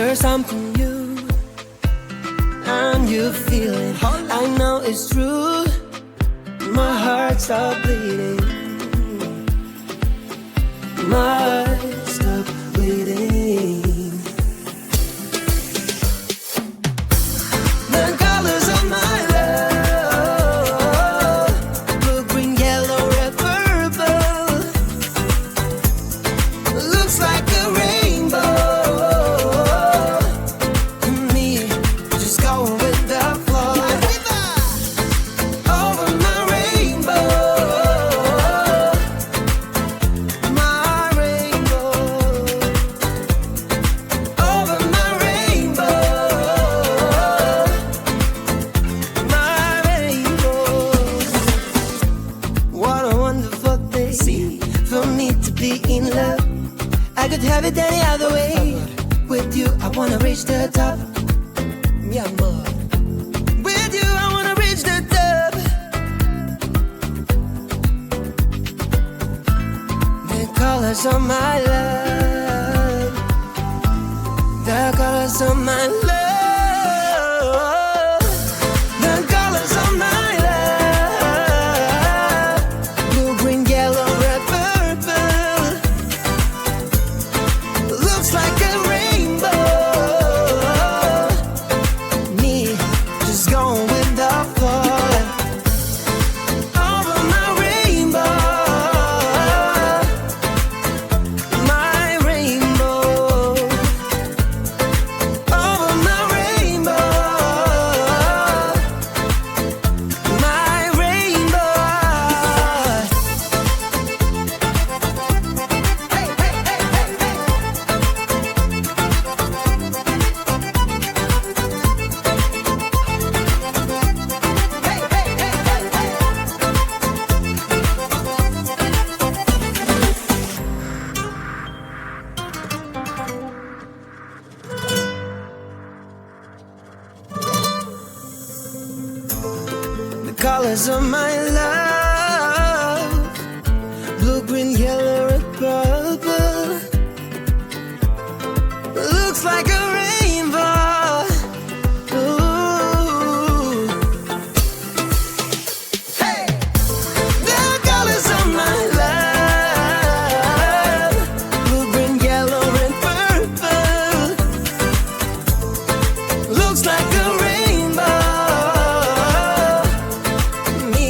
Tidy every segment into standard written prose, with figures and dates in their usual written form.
There's something new, and you feel it. I know it's true. My heart stopped bleeding. My heart stopped bleeding. The colors of my love, blue, green, yellow, red, purple. Looks like a rainbow. Me, just going with the flow. Over my rainbow, my rainbow. Over my rainbow, my rainbow. What a wonderful thing for me to be in love. I could have it any other way. With you, I wanna reach the top. Mi amor. With you, I wanna reach the top. The colors of my love. The colors of my love. The colors of my love. Blue, green, yellow, red, purple. Looks like a rainbow. Me, just going with the flow. Over my rainbow, my rainbow. Over my rainbow, my rainbow. Hey, hey, hey, hey, hey. The colors of my love, blue, green, yellow, red, purple. Looks like a rainbow. Ooh. Hey! The colors of my love, blue, green, yellow, red, purple. Looks like a rainbow. Me,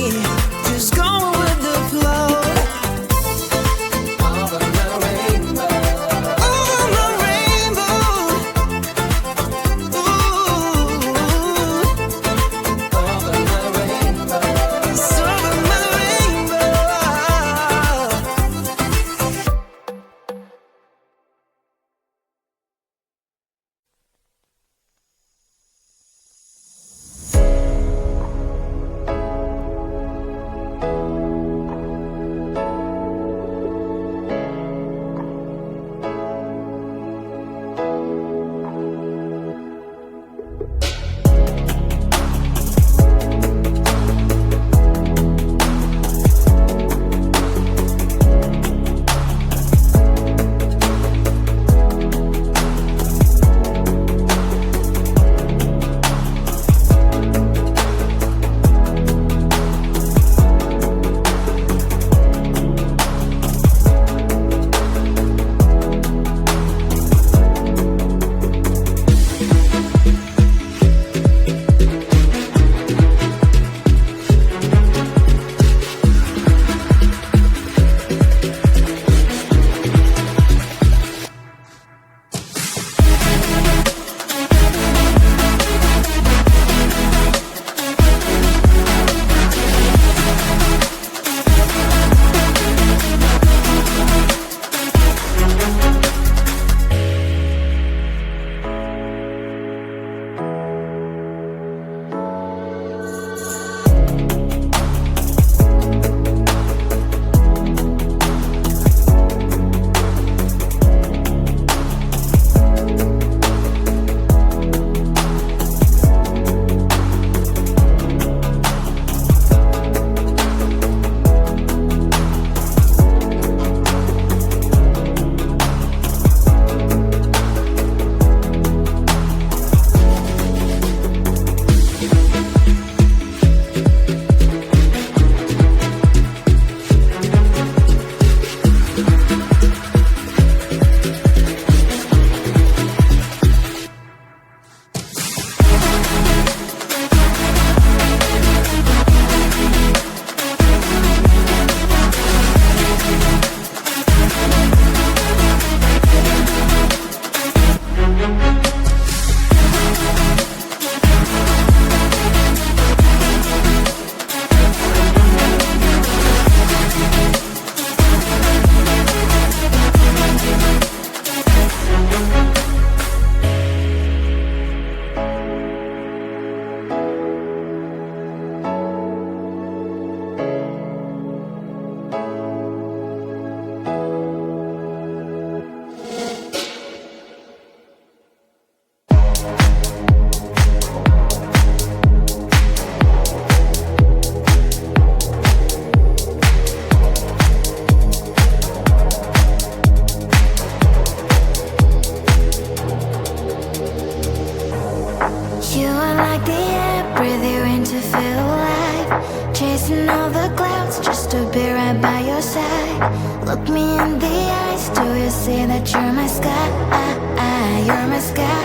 chasing all the clouds just to be right by your side. Look me in the eyes, do you see that you're my sky? You're my sky.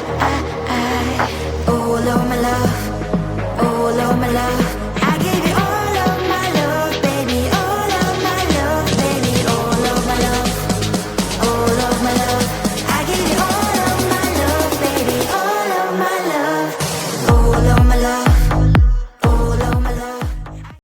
Oh, Lord, my love.